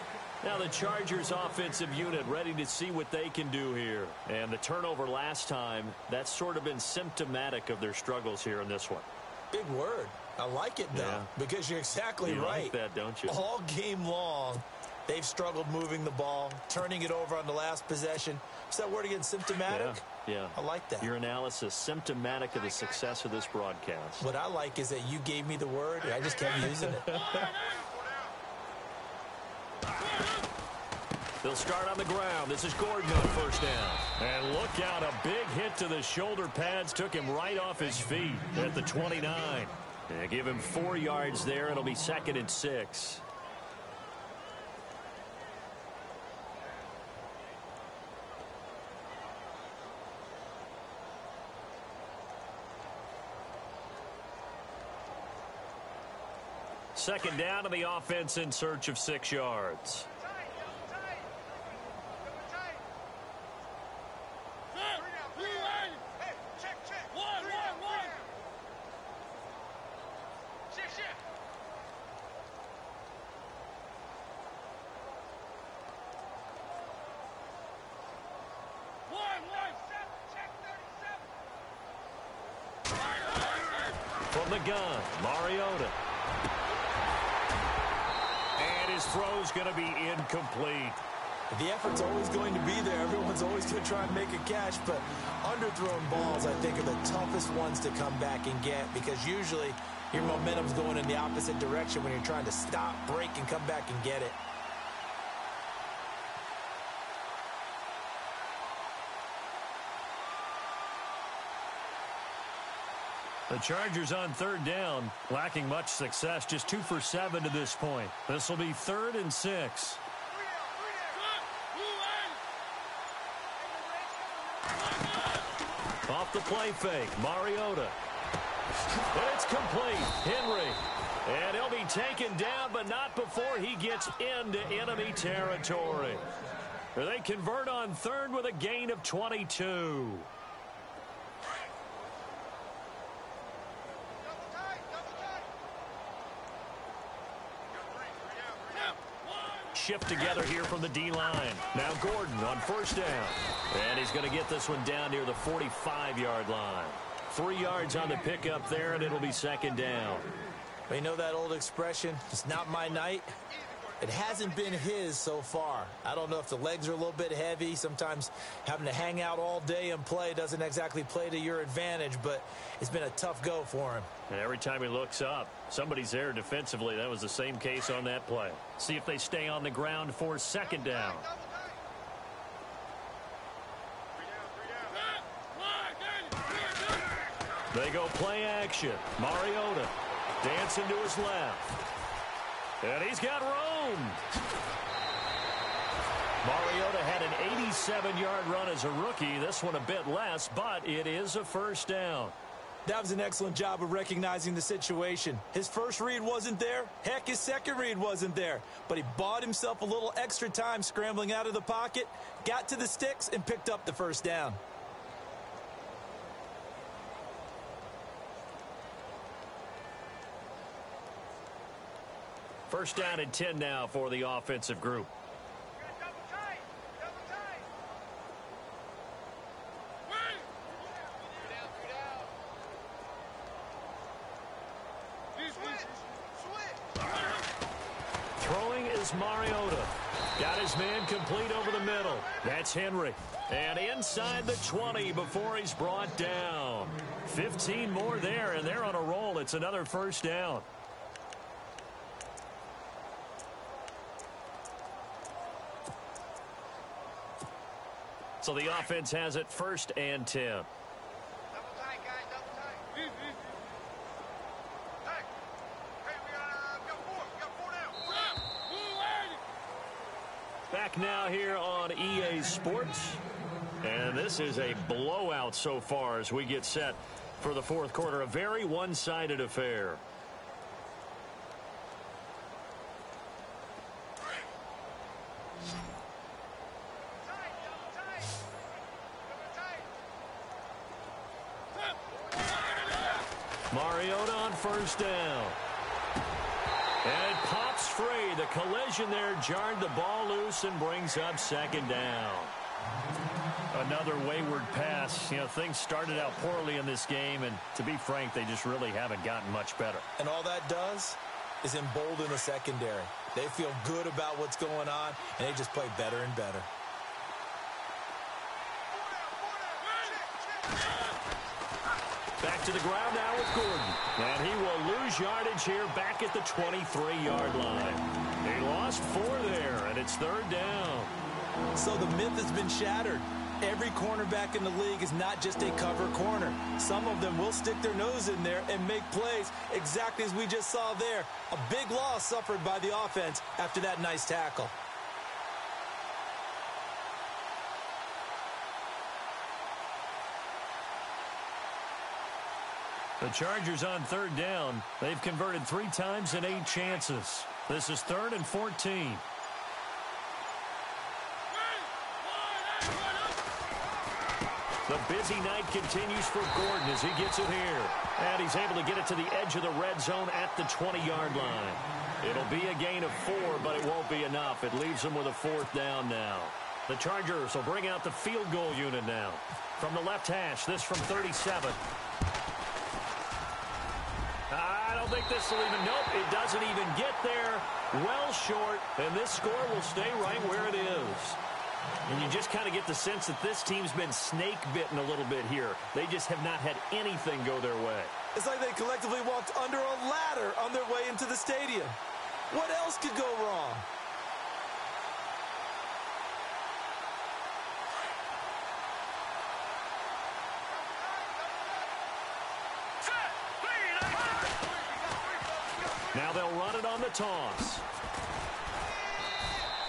S2: Now the Chargers offensive unit ready to see what they can do here. And the turnover last time, that's sort of been symptomatic of their struggles here in this one.
S3: Big word. I like it, though, because you're exactly
S2: you
S3: right.
S2: Like that, don't you?
S3: All game long, they've struggled moving the ball, turning it over on the last possession. Is that word again, symptomatic?
S2: Yeah.
S3: I like that.
S2: Your analysis, symptomatic of the success of this broadcast.
S3: What I like is that you gave me the word, and I just kept using it.
S2: They'll start on the ground. This is Gordon on first down. And look out, a big hit to the shoulder pads. Took him right off his feet at the 29. And give him 4 yards there. It'll be 2nd and 6. Second down to the offense in search of 6 yards. From the gun, Mariota. And his throw's going to be incomplete.
S3: The effort's always going to be there. Everyone's always going to try and make a catch, but underthrown balls, I think, are the toughest ones to come back and get because usually your momentum's going in the opposite direction when you're trying to stop, break, and come back and get it.
S2: The Chargers on third down, lacking much success, just 2 for 7 to this point. This will be 3rd and 6. Off the play fake, Mariota. And it's complete, Henry. And he'll be taken down, but not before he gets into enemy territory. They convert on third with a gain of 22. Shift together here from the D-line. Now Gordon on first down. And he's going to get this one down near the 45-yard line. 3 yards on the pickup there, and it'll be 2nd down.
S3: You know that old expression, it's not my night? It hasn't been his so far. I don't know if the legs are a little bit heavy. Sometimes having to hang out all day and play doesn't exactly play to your advantage, but it's been a tough go for him.
S2: And every time he looks up, somebody's there defensively. That was the same case on that play. See if they stay on the ground for 2nd down. They go play action. Mariota dancing to his left. And he's got room. Mariota had an 87-yard run as a rookie. This one a bit less, but it is a first down.
S3: That was an excellent job of recognizing the situation. His first read wasn't there. Heck, his second read wasn't there. But he bought himself a little extra time scrambling out of the pocket, got to the sticks, and picked up the first down.
S2: First down and 10 now for the offensive group. Throwing is Mariota. Got his man complete over the middle. That's Henry. And inside the 20 before he's brought down. 15 more there, and they're on a roll. It's another first down. So the offense has it first and 10.
S4: Double tight, guys, double tight. Hey, we got four now.
S2: Back now here on EA Sports. And this is a blowout so far as we get set for the fourth quarter. A very one-sided affair. Mariota on first down. And it pops free. The collision there jarred the ball loose and brings up second down. Another wayward pass. You know, things started out poorly in this game, and to be frank, they just really haven't gotten much better.
S3: And all that does is embolden the secondary. They feel good about what's going on, and they just play better and better.
S2: Back to the ground now with Gordon. And he will lose yardage here back at the 23-yard line. He lost 4 there, and it's third down.
S3: So the myth has been shattered. Every cornerback in the league is not just a cover corner. Some of them will stick their nose in there and make plays exactly as we just saw there. A big loss suffered by the offense after that nice tackle.
S2: The Chargers on third down. They've converted 3 times in 8 chances. This is 3rd and 14. The busy night continues for Gordon as he gets it here. And he's able to get it to the edge of the red zone at the 20-yard line. It'll be a gain of 4, but it won't be enough. It leaves them with a 4th down now. The Chargers will bring out the field goal unit now. From the left hash, this from 37. I don't think this will even, nope, it doesn't even get there. Well short, and this score will stay right where it is. And you just kind of get the sense that this team's been snake-bitten a little bit here. They just have not had anything go their way.
S3: It's like they collectively walked under a ladder on their way into the stadium. What else could go wrong?
S2: Now they'll run it on the toss.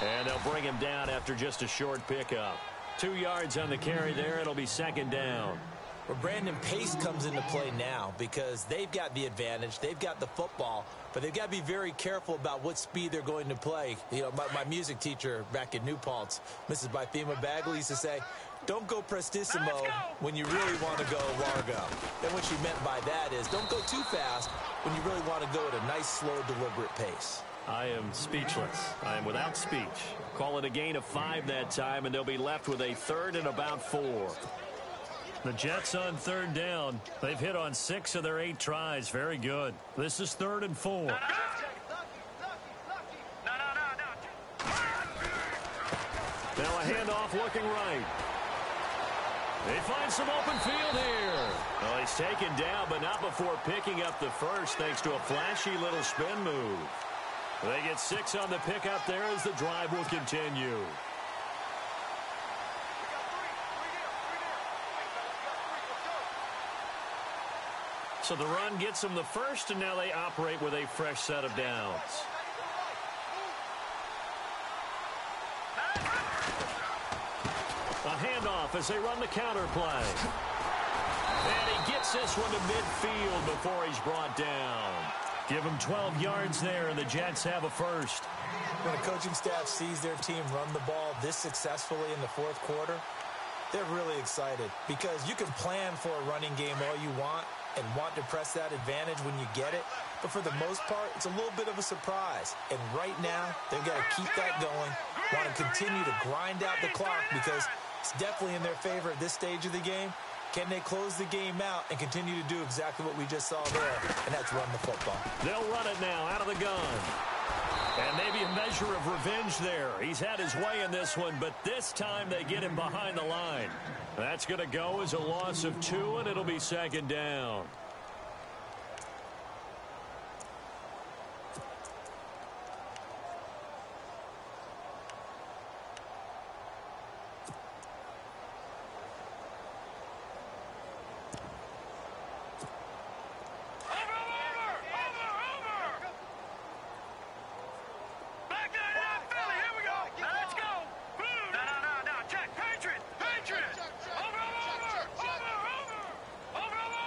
S2: And they'll bring him down after just a short pickup. 2 yards on the carry there. It'll be second down.
S3: Well, Brandon, pace comes into play now because they've got the advantage. They've got the football, but they've got to be very careful about what speed they're going to play. You know, my music teacher back in New Paltz, Mrs. Bythema Bagley, used to say, don't go prestissimo when you really want to go largo. And what she meant by that is don't go too fast when you really want to go at a nice, slow, deliberate pace.
S2: I am speechless. I am without speech. Call it a gain of 5 that time, and they'll be left with a 3rd and about 4. The Jets on third down. They've hit on 6 of their 8 tries. Very good. This is 3rd and 4.
S4: No.
S2: Now a handoff looking right. They find some open field here. Well, he's taken down, but not before picking up the first thanks to a flashy little spin move. They get 6 on the pickup there as the drive will continue. So the run gets them the first, and now they operate with a fresh set of downs. A handoff as they run the counter play. And he gets this one to midfield before he's brought down. Give him 12 yards there, and the Jets have a first.
S3: When a coaching staff sees their team run the ball this successfully in the fourth quarter, they're really excited because you can plan for a running game all you want and want to press that advantage when you get it. But for the most part, it's a little bit of a surprise. And right now, they've got to keep that going, want to continue to grind out the clock because it's definitely in their favor at this stage of the game. Can they close the game out and continue to do exactly what we just saw there, and that's run the football?
S2: They'll run it now out of the gun. And maybe a measure of revenge there. He's had his way in this one, but this time they get him behind the line. That's going to go as a loss of 2, and it'll be second down.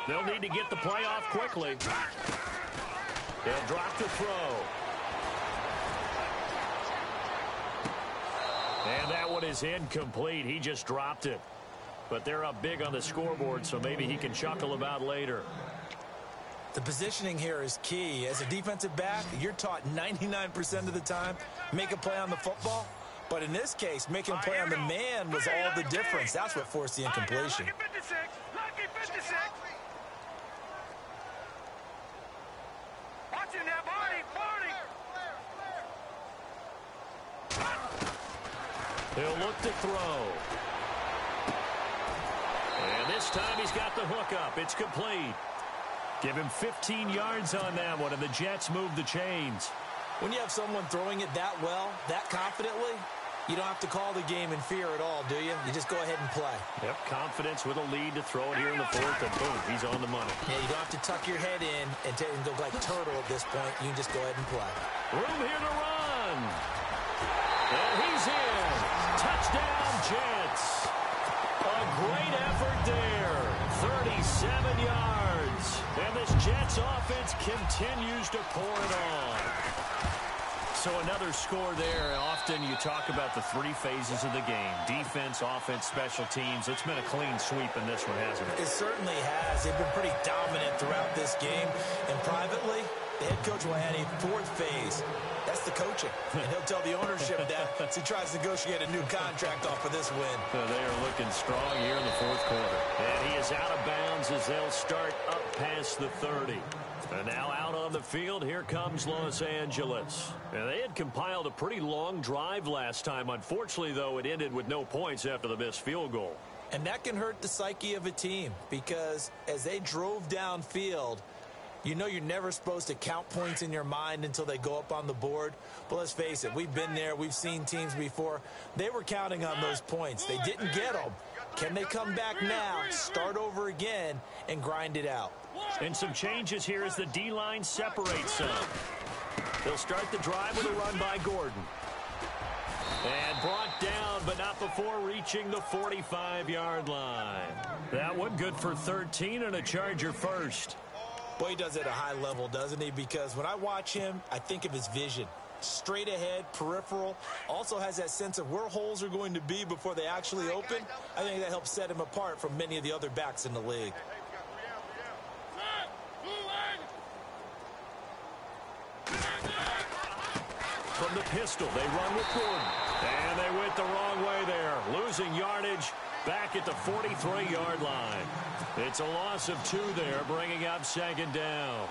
S2: They'll need to get the play off quickly. They'll drop the throw. And that one is incomplete. He just dropped it. But they're up big on the scoreboard, so maybe he can chuckle about later.
S3: The positioning here is key. As a defensive back, you're taught 99% of the time, make a play on the football. But in this case, making a play on the man was all the difference. That's what forced the incompletion.
S4: Lucky 56. Watching that body.
S2: He'll look to throw. And this time he's got the hook up. It's complete. Give him 15 yards on that one, and the Jets move the chains.
S3: When you have someone throwing it that well, that confidently, you don't have to call the game in fear at all, do you? You just go ahead and play.
S2: Yep, confidence with a lead to throw it here in the fourth, and boom, he's on the money.
S3: Yeah, you don't have to tuck your head in and go like turtle at this point. You can just go ahead and play.
S2: Room here to run. And he's in. Touchdown, Jets. A great effort there. 37 yards. And this Jets offense continues to pour it on. So another score there. Often you talk about the 3 phases of the game. Defense, offense, special teams. It's been a clean sweep in this one, hasn't it?
S3: It certainly has. They've been pretty dominant throughout this game. And privately, the head coach will add a 4th phase. That's the coaching. And he'll tell the ownership that as he tries to negotiate a new contract off for this win.
S2: They are looking strong here in the fourth quarter. And he is out of bounds as they'll start up past the 30. And now out on the field, here comes Los Angeles. And they had compiled a pretty long drive last time. Unfortunately, though, it ended with no points after the missed field goal.
S3: And that can hurt the psyche of a team because as they drove downfield, you know you're never supposed to count points in your mind until they go up on the board. But let's face it, we've been there. We've seen teams before. They were counting on those points. They didn't get them. Can they come back now, start over again, and grind it out?
S2: And some changes here as the D-line separates some. They'll start the drive with a run by Gordon. And brought down, but not before reaching the 45-yard line. That one good for 13 and a Charger first.
S3: Boy, he does it at a high level, doesn't he? Because when I watch him, I think of his vision. Straight ahead, peripheral. Also has that sense of where holes are going to be before they actually open. I think that helps set him apart from many of the other backs in the league.
S2: From the pistol, they run with Gordon. And they went the wrong way there. Losing yardage back at the 43-yard line. It's a loss of 2 there, bringing up second down.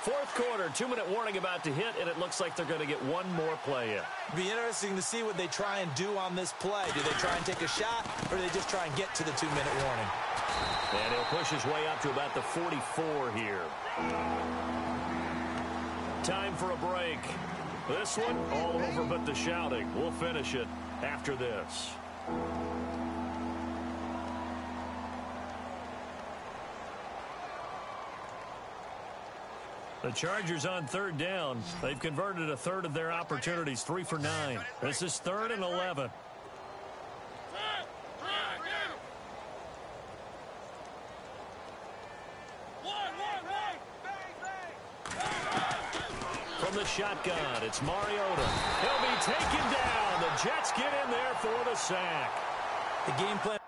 S2: Fourth quarter, 2-minute warning about to hit, and it looks like they're going to get one more play in.
S3: It'll be interesting to see what they try and do on this play. Do they try and take a shot, or do they just try and get to the 2-minute warning?
S2: And he'll push his way up to about the 44 here. Time for a break. This one, all over but the shouting. We'll finish it after this. The Chargers on third down. They've converted a third of their opportunities, 3 for 9. This is 3rd and 11. From the shotgun, it's Mariota. He'll be taken down. The Jets get in there for the sack.
S3: The game plan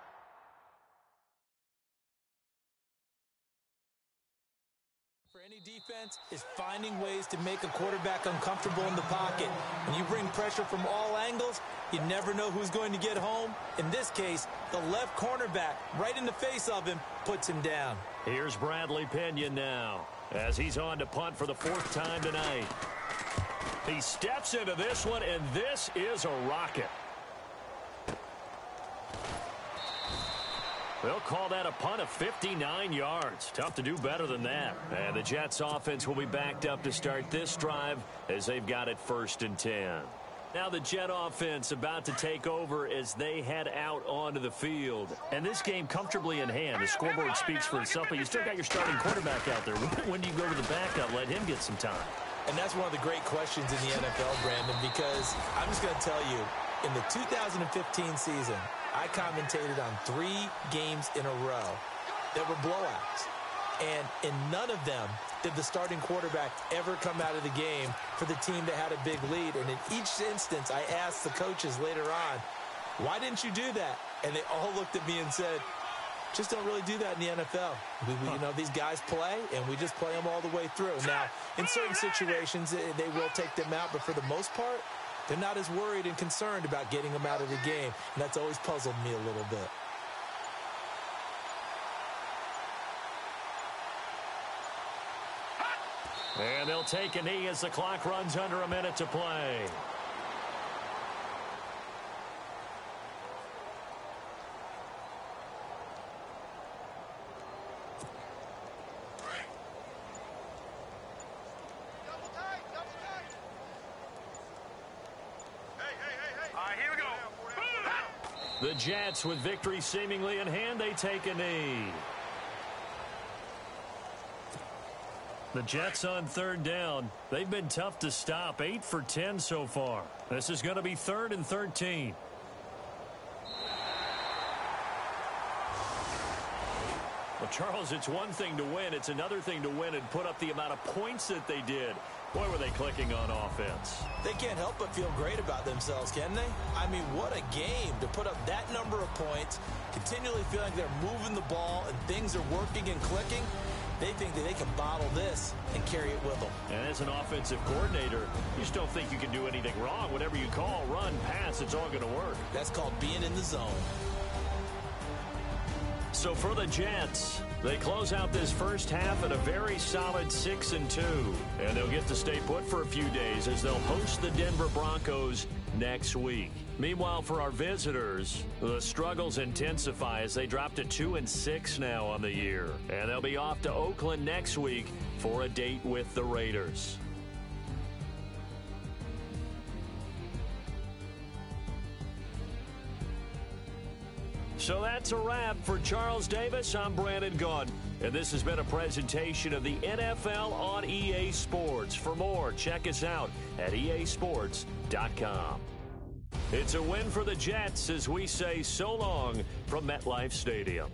S3: for any defense is finding ways to make a quarterback uncomfortable in the pocket. When you bring pressure from all angles, you never know who's going to get home. In this case, the left cornerback, right in the face of him, puts him down.
S2: Here's Bradley Pinion now, as he's on to punt for the 4th time tonight. He steps into this one, and this is a rocket. They'll call that a punt of 59 yards. Tough to do better than that. And the Jets offense will be backed up to start this drive as they've got it 1st and 10. Now the Jet offense about to take over as they head out onto the field. And this game comfortably in hand. The scoreboard speaks for itself, but you still got your starting quarterback out there. When do you go to the backup? Let him get some time.
S3: And that's one of the great questions in the NFL, Brandon, because I'm just going to tell you, in the 2015 season, I commentated on 3 games in a row that were blowouts. And in none of them did the starting quarterback ever come out of the game for the team that had a big lead. And in each instance, I asked the coaches later on, why didn't you do that? And they all looked at me and said, just don't really do that in the NFL. You know, these guys play, and we just play them all the way through. Now, in certain situations, they will take them out, but for the most part, they're not as worried and concerned about getting them out of the game. And that's always puzzled me a little bit.
S2: And they'll take a knee as the clock runs under a minute to play. The Jets, with victory seemingly in hand, they take a knee. The Jets on third down. They've been tough to stop. 8 for 10 so far. This is going to be 3rd and 13. Well, Charles, it's one thing to win. It's another thing to win and put up the amount of points that they did. Boy, were they clicking on offense.
S3: They can't help but feel great about themselves, can they? I mean, what a game to put up that number of points, continually feeling like they're moving the ball and things are working and clicking. They think that they can bottle this and carry it with them.
S2: And as an offensive coordinator, you just don't think you can do anything wrong. Whatever you call, run, pass, it's all going to work.
S3: That's called being in the zone.
S2: So for the Jets, they close out this first half at a very solid 6-2. And they'll get to stay put for a few days as they'll host the Denver Broncos next week. Meanwhile, for our visitors, the struggles intensify as they drop to 2-6 now on the year. And they'll be off to Oakland next week for a date with the Raiders. So that's a wrap for Charles Davis. I'm Brandon Gaudin, and this has been a presentation of the NFL on EA Sports. For more, check us out at easports.com. It's a win for the Jets as we say so long from MetLife Stadium.